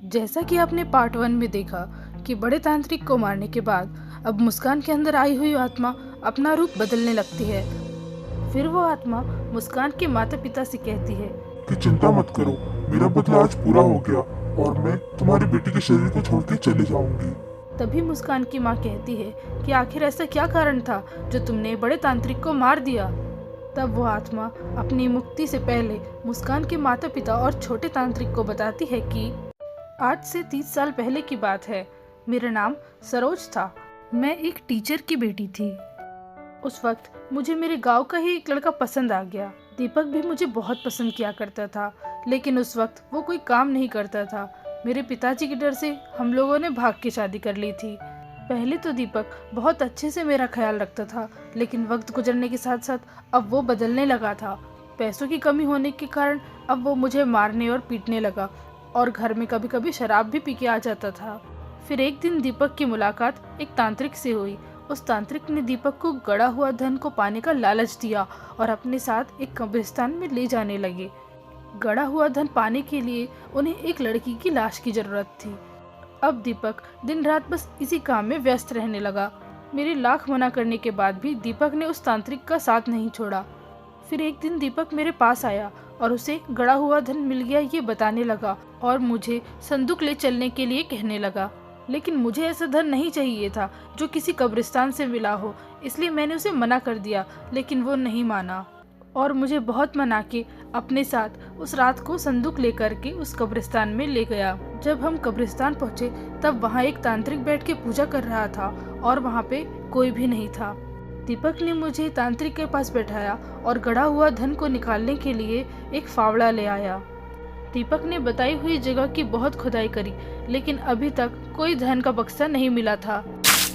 जैसा कि आपने पार्ट 1 में देखा कि बड़े तांत्रिक को मारने के बाद अब मुस्कान के अंदर आई हुई आत्मा अपना रूप बदलने लगती है। फिर वो आत्मा मुस्कान के माता पिता से कहती है कि चिंता मत करो, मेरा बदला आज पूरा हो गया और मैं तुम्हारी बेटी के शरीर को छोड़ के चले जाऊंगी। तभी मुस्कान की माँ कहती है कि आखिर ऐसा क्या कारण था जो तुमने बड़े तांत्रिक को मार दिया। तब वो आत्मा अपनी मुक्ति से पहले मुस्कान के माता पिता और छोटे तांत्रिक को बताती है कि आज से 30 साल पहले की बात है। मेरा नाम सरोज था। मैं एक टीचर की बेटी थी। उस वक्त मुझे मेरे गांव का ही एक लड़का पसंद आ गया। दीपक भी मुझे बहुत पसंद किया करता था, लेकिन उस वक्त वो कोई काम नहीं करता था। मेरे पिताजी के डर से हम लोगों ने भाग के शादी कर ली थी। पहले तो दीपक बहुत अच्छे से मेरा ख्याल रखता था, लेकिन वक्त गुजरने के साथ साथ अब वो बदलने लगा था। पैसों की कमी होने के कारण अब वो मुझे मारने और पीटने लगा और घर में कभी कभी शराब भी पी के आ जाता था। फिर एक दिन दीपक की मुलाकात एक तांत्रिक से हुई। उस तांत्रिक ने दीपक को गड़ा हुआ धन को पाने का लालच दिया और अपने साथ एक कब्रिस्तान में ले जाने लगे। गड़ा हुआ धन पाने के लिए उन्हें एक लड़की की लाश की जरूरत थी। अब दीपक दिन रात बस इसी काम में व्यस्त रहने लगा। मेरे लाख मना करने के बाद भी दीपक ने उस तांत्रिक का साथ नहीं छोड़ा। फिर एक दिन दीपक मेरे पास आया और उसे गड़ा हुआ धन मिल गया ये बताने लगा और मुझे संदूक ले चलने के लिए कहने लगा। लेकिन मुझे ऐसा धन नहीं चाहिए था जो किसी कब्रिस्तान से मिला हो, इसलिए मैंने उसे मना कर दिया, लेकिन वो नहीं माना और मुझे बहुत मना के अपने साथ उस रात को संदूक लेकर के उस कब्रिस्तान में ले गया। जब हम कब्रिस्तान पहुंचे तब वहां एक तांत्रिक बैठ के पूजा कर रहा था और वहां पे कोई भी नहीं था। दीपक ने मुझे तांत्रिक के पास बैठाया और गड़ा हुआ धन को निकालने के लिए एक फावड़ा ले आया। दीपक ने बताई हुई जगह की बहुत खुदाई करी, लेकिन अभी तक कोई धन का बक्सा नहीं मिला था।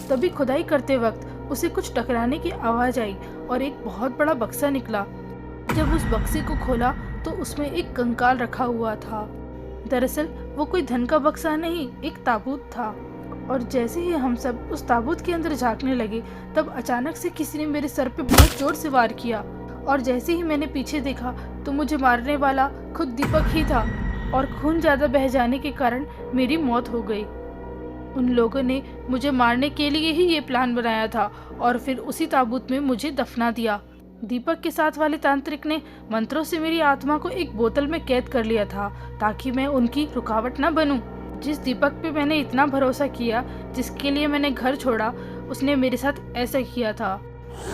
तभी खुदाई करते वक्त उसे कुछ टकराने की आवाज आई और एक बहुत बड़ा बक्सा निकला। जब उस बक्से को खोला तो उसमें एक कंकाल रखा हुआ था। दरअसल वो कोई धन का बक्सा नहीं, एक ताबूत था। और जैसे ही हम सब उस ताबूत के अंदर झांकने लगे तब अचानक से किसी ने मेरे सर पे बहुत जोर से वार किया और जैसे ही मैंने पीछे देखा तो मुझे मारने वाला खुद दीपक ही था और खून ज्यादा बह जाने के कारण मेरी मौत हो गई। उन लोगों ने मुझे मारने के लिए ही ये प्लान बनाया था और फिर उसी ताबूत में मुझे दफना दिया। दीपक के साथ वाले तांत्रिक ने मंत्रों से मेरी आत्मा को एक बोतल में कैद कर लिया था ताकि मैं उनकी रुकावट न बनूं। जिस दीपक पे मैंने इतना भरोसा किया, जिसके लिए मैंने घर छोड़ा, उसने मेरे साथ ऐसा किया था।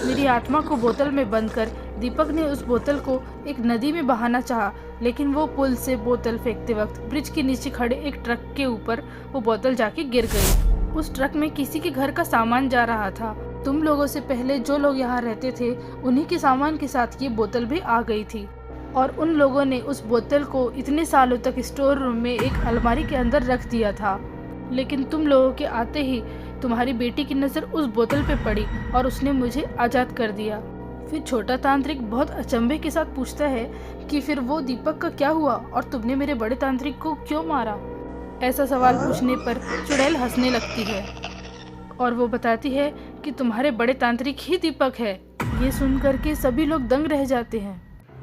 मेरी आत्मा को बोतल में बंद कर दीपक ने उस बोतल को एक नदी में बहाना चाहा, लेकिन वो पुल से बोतल फेंकते वक्त ब्रिज के नीचे खड़े एक ट्रक के ऊपर वो बोतल जाके गिर गई। उस ट्रक में किसी के घर का सामान जा रहा था। तुम लोगों से पहले जो लोग यहाँ रहते थे उन्हीं के सामान के साथ ये बोतल भी आ गई थी और उन लोगों ने उस बोतल को इतने सालों तक स्टोर रूम में एक अलमारी के अंदर रख दिया था। लेकिन तुम लोगों के आते ही तुम्हारी बेटी की नज़र उस बोतल पे पड़ी और उसने मुझे आज़ाद कर दिया। फिर छोटा तांत्रिक बहुत अचंभे के साथ पूछता है कि फिर वो दीपक का क्या हुआ और तुमने मेरे बड़े तांत्रिक को क्यों मारा। ऐसा सवाल पूछने पर चुड़ैल हंसने लगती है और वो बताती है कि तुम्हारे बड़े तांत्रिक ही दीपक है। ये सुनकर के सभी लोग दंग रह जाते हैं।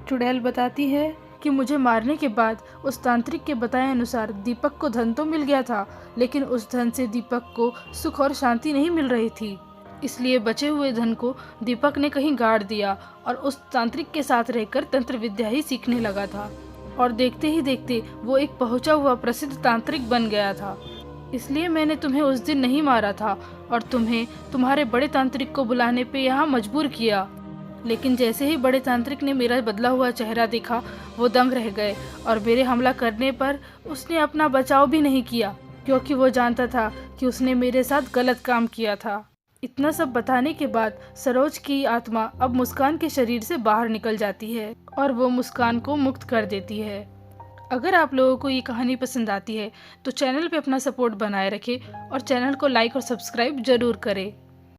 चुड़ैल बताती है कि मुझे मारने के बाद उस तांत्रिक के बताए अनुसार दीपक को धन तो मिल गया था, लेकिन उस धन से दीपक को सुख और शांति नहीं मिल रही थी। इसलिए बचे हुए धन को दीपक ने कहीं गाड़ दिया और उस तांत्रिक के साथ रहकर तंत्र विद्या ही सीखने लगा था और देखते ही देखते वो एक पहुंचा हुआ प्रसिद्ध तांत्रिक बन गया था। इसलिए मैंने तुम्हें उस दिन नहीं मारा था और तुम्हें तुम्हारे बड़े तांत्रिक को बुलाने पे यहाँ मजबूर किया। लेकिन जैसे ही बड़े तांत्रिक ने मेरा बदला हुआ चेहरा देखा वो दंग रह गए और मेरे हमला करने पर उसने अपना बचाव भी नहीं किया, क्योंकि वो जानता था कि उसने मेरे साथ गलत काम किया था। इतना सब बताने के बाद सरोज की आत्मा अब मुस्कान के शरीर से बाहर निकल जाती है और वो मुस्कान को मुक्त कर देती है। अगर आप लोगों को ये कहानी पसंद आती है तो चैनल पे अपना सपोर्ट बनाए रखें और चैनल को लाइक और सब्सक्राइब जरूर करें।